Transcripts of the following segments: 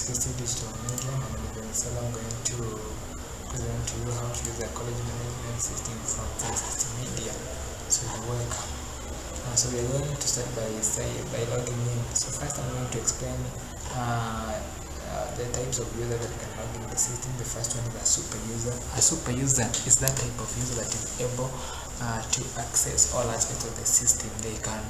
60 digital media. My name is Venezuela. I'm going to present to you how to use the college management system from 360 media. So you're welcome. So we are going to start by logging in. So first I'm going to explain the types of user that can log in the system. The first one is a super user. A super user is that type of user that is able to access all aspects of the system. They can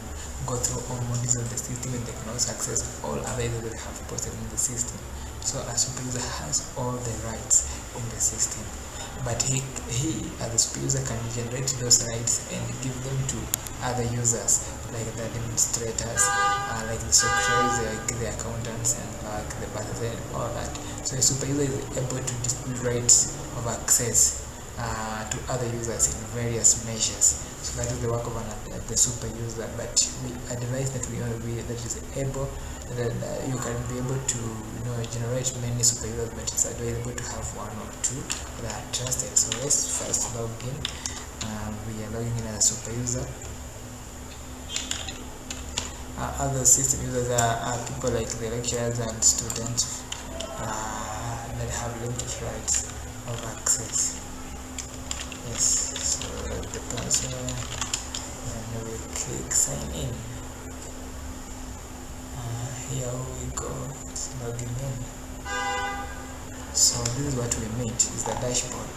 go through all modules of the system, and they can also access all other users that have posted in the system. So a super user has all the rights in the system, but he as a super user can generate those rights and give them to other users, like the administrators, like the secretaries, like the accountants, and like the buses and all that. So a super user is able to distribute rights of access to other users in various measures. So that is the work of the super user. But we advise that that is able that you can be able to generate many super users, but it's advisable to have one or two that are trusted. So let's first log in. We are logging in as a super user. Other system users are people like the lecturers and students that have limited rights of access. Yes, so the person, and we click sign in. Here we go, it's logging in. So this is what we meet, is the dashboard.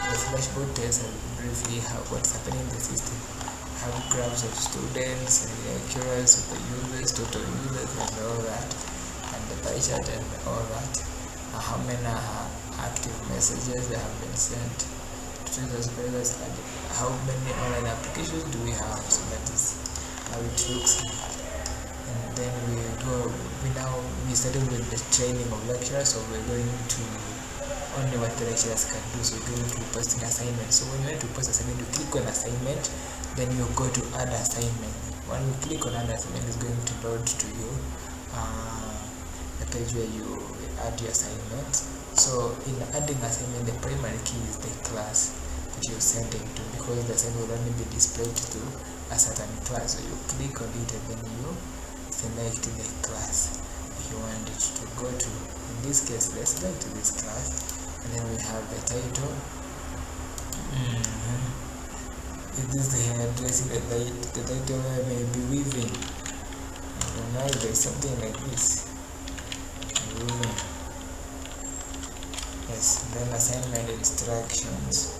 The dashboard tells us briefly what's happening in the system. Have graphs of students, lecturers, super users, total users, and all that, and the pie chart and all that. How many active messages that have been sent to the super users, and how many online applications do we have. So that is how it looks like. And then we started with the training of lecturers, so we're going to only what the lecturers can do. So we're going to be posting assignments. So when you want to post assignment, you click on assignment, then you go to add assignment. When you click on add assignment, it's going to load to you the page where you add your assignment. So in adding assignment, the primary key is the class that you're sending to, because the assignment will only be displayed to a certain class. So you click on it and then you select the class you want it to go to. In this case, let's select this class, and then we have the title. Is this the hairdressing? The title may be weaving. I don't know, there's something like this. Weaving. Yes, then assignment instructions.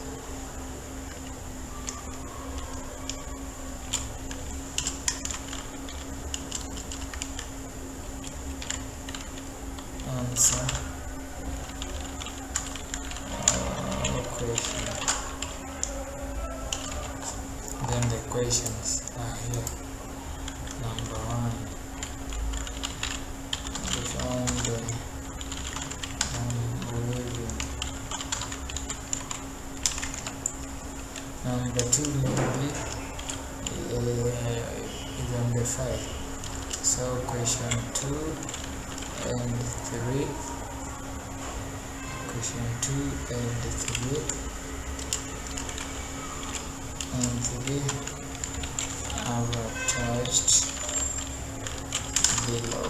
Answer question. Then the questions are here. Number 1, define the weaving. Number 2 maybe is on the 5. So question 2 and 3, question 2 and 3, and 3 have attached below.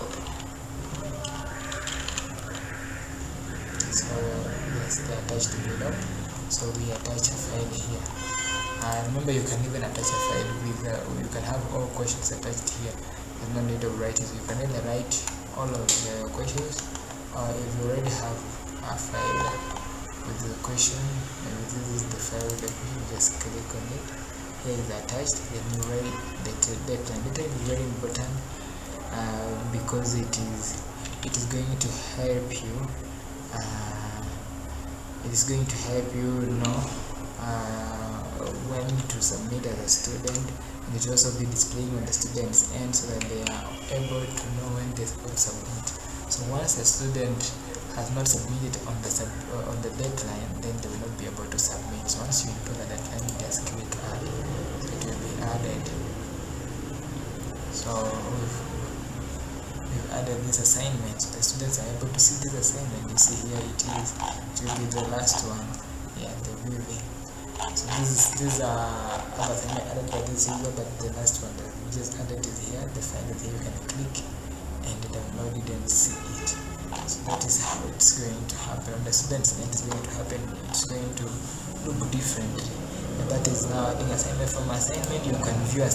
So yes, they are attached below. So we attach a file here. Remember, you can even attach a file with you can have all questions attached here. There's no need of writing. So you can either write all of the questions, or if you already have a file with the question, maybe this is the file with the question, just click on it. Here is attached. Then you write the deadline. Deadline is very important because it is going to help you. It is going to help you know when to submit as a student, and it will also be displaying on the student's end so that they are able to know when they will submit. So once a student has not submitted on the deadline, then they will not be able to submit. So once you enter the deadline, you just click add, so it will be added. So we've added this assignment. The students are able to see this assignment. You see here it will be the last one. Yeah, the weaving. So these are other things added by this user, but the last one that we just added is here. The file is here. You can click and download it and see it. So that is how it's going to happen. On the student's end, it's going to happen. It's going to look differently. And that is now adding assignment. From assignment, you can view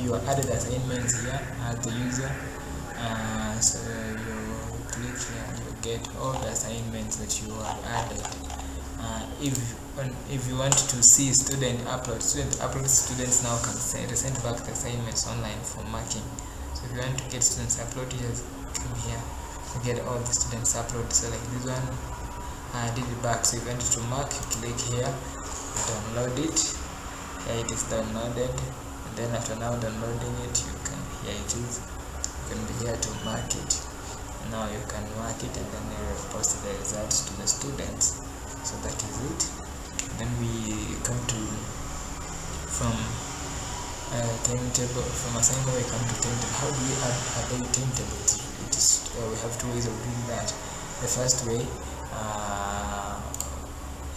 your added assignments here as the user. So you click here and you get all the assignments that you have added. If you want to see students students now can send back the assignments online for marking. So if you want to get students upload, you just come here to get all the students upload. So like this one, I did it back. So if you want to mark, you click here, you download it. Here it is downloaded, and then after now downloading it, you can, here it is, you can be here to mark it. Now you can mark it and then you will post the results to the students. So that is it. Then we come to from timetable. From assignment we come to timetable. How do we add a timetable? It is we have two ways of doing that. The first way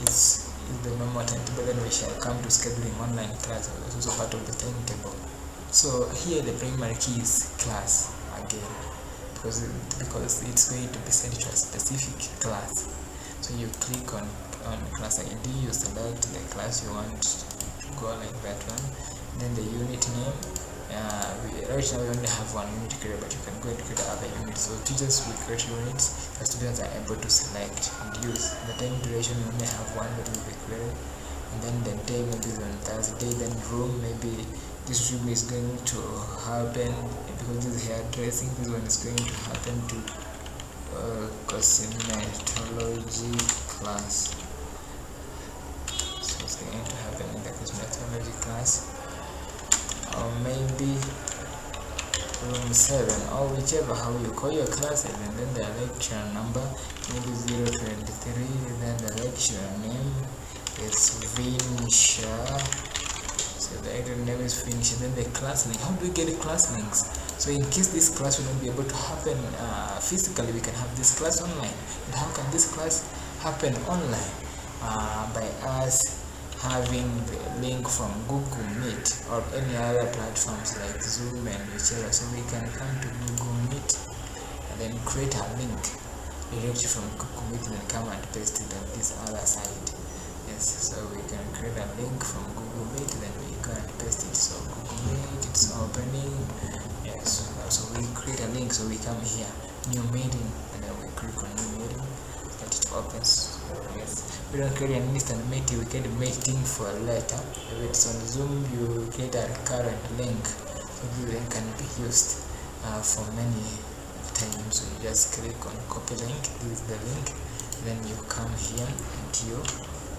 is the normal timetable. Then we shall come to scheduling online class. It's also part of the timetable. So here the primary key is class again, because it's going to be sent to a specific class. So you click on class ID, you select the class you want to go, like that one. Then the unit name, right now we only have one unit created, but you can go and create other units. So teachers will create units, the students are able to select and use. The time duration, we only have one that will be created. And then the day, maybe on Thursday. Then room, maybe this room is going to happen, because this is hairdressing, this one is going to happen to cosmetology class. So it's going to happen in the cosmetology class, or maybe room 7, or whichever how you call your class. And then the lecture number, maybe 023. Then the lecturer name is Vinsha. So the actual name is Vinsha. Then the class link. How do we get the class links? So in case this class will not be able to happen physically, we can have this class online. And how can this class happen online? By us having the link from Google Meet or any other platforms like Zoom and whichever. So we can come to Google Meet and then create a link directly from Google Meet and come and paste it on this other side. Yes, so we can create a link from Google Meet, then we go and paste it. So Google Meet, it's opening. Yes, so we create a link. So we come here, new meeting, and then we click on new meeting, that it opens. So yes, we don't create an instant meeting, we create a meeting for later. If it's on Zoom, you create a current link, so the link can be used for many times. So you just click on copy link, this is the link, then you come here and you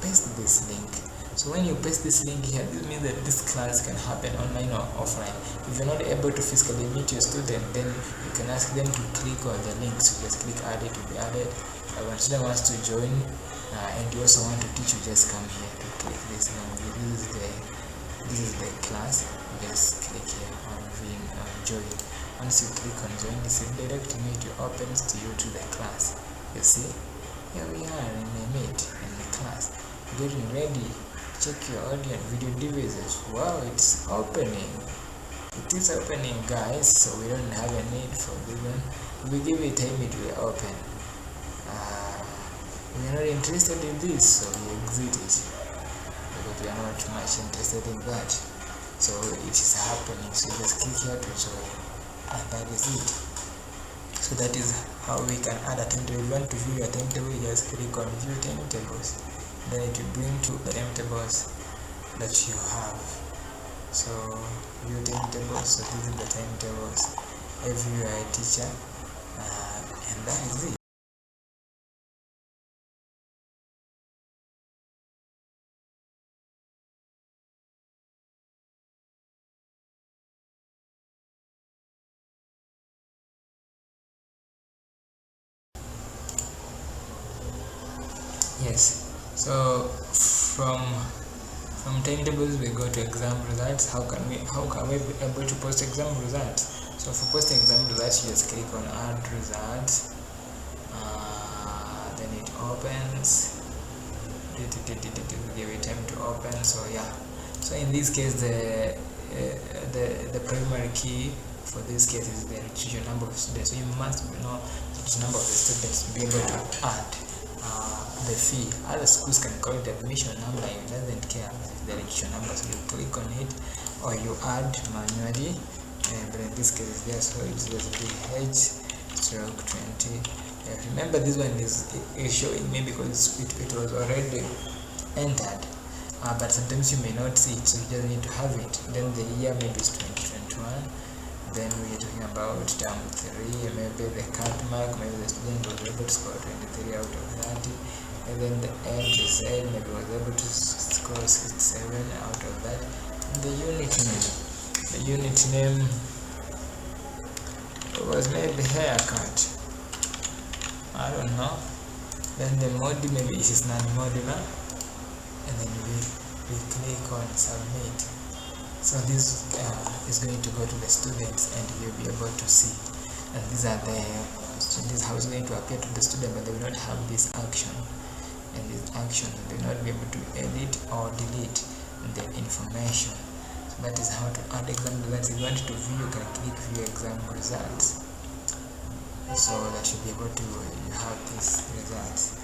paste this link. So when you paste this link here, this means that this class can happen online or offline. If you're not able to physically meet your student, then you can ask them to click on the link. So just click add it to be added. When student wants to join and you also want to teach, you just come here to click this link. This is the class. You just click here on join. Once you click on join, this is direct meet opens to you to the class. You see, here we are in the meet in the class, getting ready. Check your audio and video devices. Wow, it's opening. It is opening, guys. So we don't have a need for this one. If we give it time, it will open. We are not interested in this, so we exit it, because we are not much interested in that. So it is happening. So just click here to join, and that is it. So that is how we can add a timetable. If you want to view your timetable, you just click on view timetables. Then it will bring to the timetables that you have. So view timetables. So this is the timetables if you are a teacher, and that is it. Yes, so from timetables we go to exam results. How can we be able to post exam results? So for posting exam results, you just click on add results, then it opens. Give it time to open. So yeah, so in this case the primary key for this case is the registration number of students. So you must know the number of the students to be able to add the fee. Other schools can call it admission number, it doesn't care the registration number, so you click on it or you add manually, but in this case it's there, so it's just BH/20. Remember this one is showing me because it was already entered, but sometimes you may not see it, so you just need to have it. Then the year maybe is 2021. Then we're talking about term 3, maybe the cut mark, maybe the student was able to score 23 out of 30, and then the entry said maybe was able to score 67 out of that. And the unit name was maybe haircut, I don't know. Then the mode, maybe it is non-modular, and then we click on submit. So this is going to go to the students, and you'll be able to see. And these are this is how it's going to appear to the student, but they will not have this action. And this action, they will not be able to edit or delete the information. So that is how to add exam results. If you want to view, you can click view exam results, so that you'll be able to have these results.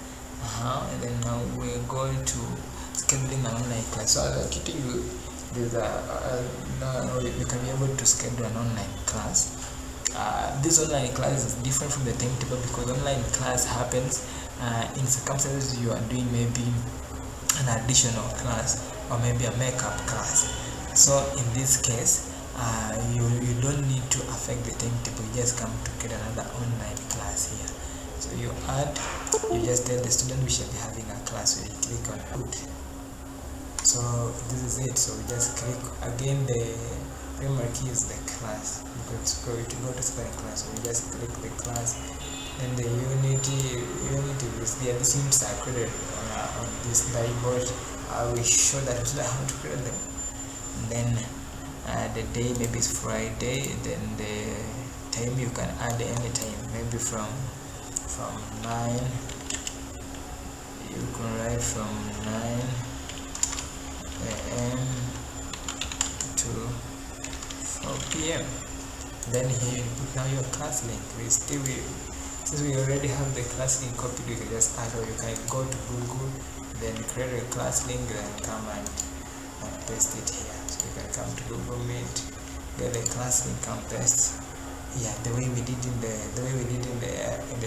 And then now we're going to scheduling an online class. So as I told you, now you can be able to schedule an online class. This online class is different from the timetable because online class happens in circumstances you are doing maybe an additional class or maybe a makeup class. So in this case, you don't need to affect the timetable, you just come to get another online class here. So you just tell the student we shall be having a class, so you click on put. So this is it. So we just click again, the primary key is the class, because go to select class, so we just click the class, and the unity is there. These units are created on this whiteboard. I will show that how to create them. And then the day maybe is Friday, then the time you can add any time, maybe from 9, you can write from 9 a.m. to 4 p.m. Then here you put now your class link. Since we already have the class link copied, we can just add, or you can go to Google, then create a class link, then come and paste it here. So you can come to Google Meet, get the class link and paste. Yeah, the way we did in the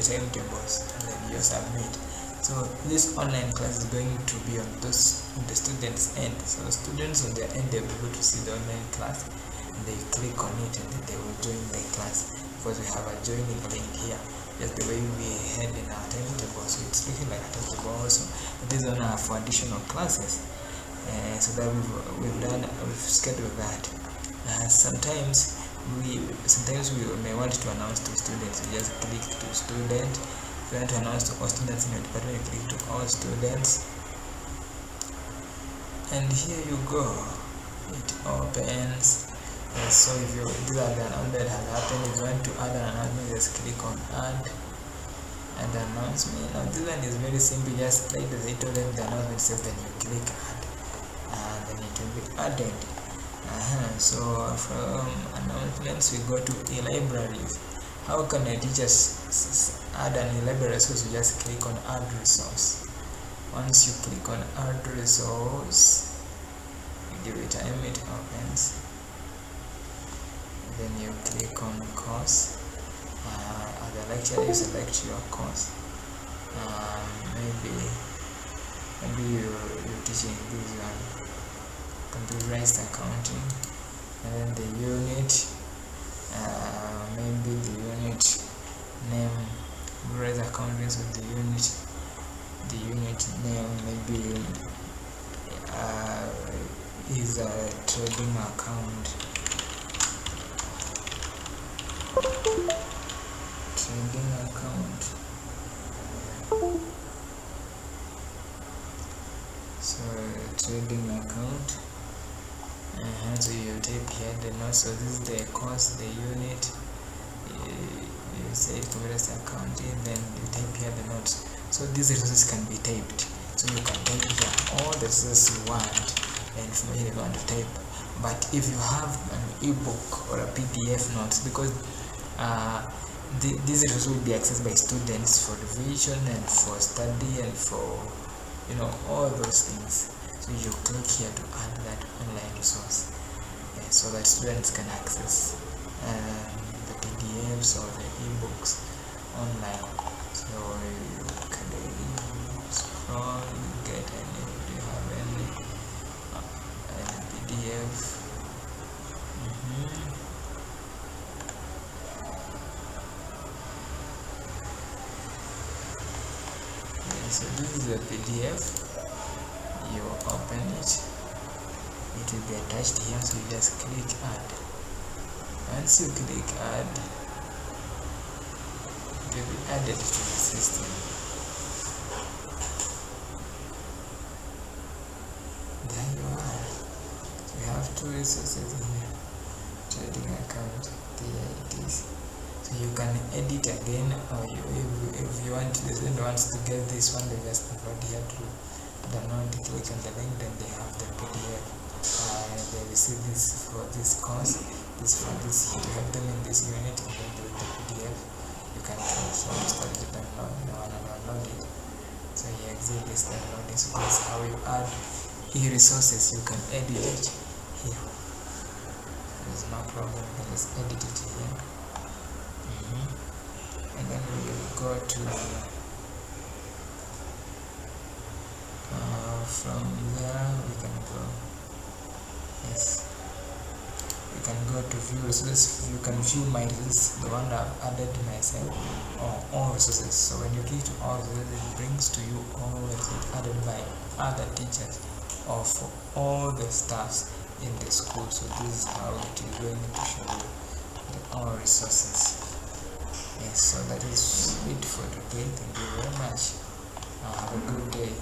timetables, and then you submit. So this online class is going to be on the students' end. So students on their end, they'll be able to see the online class, and they click on it, and then they will join the class, because we have a joining link here, just the way we had in our timetable. So it's looking like a timetable also. It is on our for additional classes. So that we've scheduled that. Sometimes we may want to announce to students. We just click to student. If you want to announce to all students in your department, you click to all students, and here you go, it opens. So if these are the announcement that has happened. If you want to add an announcement, just click on add and announcement. Now this one is very simple, just like the title and the announcement says, then you click add, and then it will be added. So from announcements we go to e-libraries. How can a teacher add an e-library resource? You just click on add resource. Once you click on add resource, you give it time, it opens. Then you click on course. As a lecturer, you select your course. Maybe you're teaching this one, computerized accounting, and then the unit, maybe the unit name, computerized accounting, so the unit name maybe is a trading account. So trading account. So you type here the notes. So this is the course, the unit. You say computerized accounting, then you type here the notes. So these resources can be typed. So you can type here all the resources you want, the information you want to type. But if you have an ebook or a PDF notes, because these resources will be accessed by students for revision and for study and for all those things. So you click here to add that online resource, so that students can access the PDFs or the ebooks online. So you can scroll, you get any, do you have any PDF. So this is a PDF. You open it, it will be attached here, so you just click add. Once you click add, it will be added to the system. There you are. So we have two resources here. Trading account, there it is. So you can edit again, or if you want, the student wants to get this one, they just download here to download, click on the link, then they have the PDF. They receive this for this course, this for this, you have them in this unit, and then the PDF you can also start to download. You want to download it, so you exit this downloading. So that's how you add e-resources. You can edit it here. There's no problem, you can just edit it here. And then we will go to from there we can go, yes, we can go to view resources. You can view my resources, the one I've added myself, or all resources. So when you click to all resources, it brings to you all resources added by other teachers or for all the staffs in the school. So this is how it is going to show you the all resources. Yes, so that is it for today. Thank you very much. Have a good day.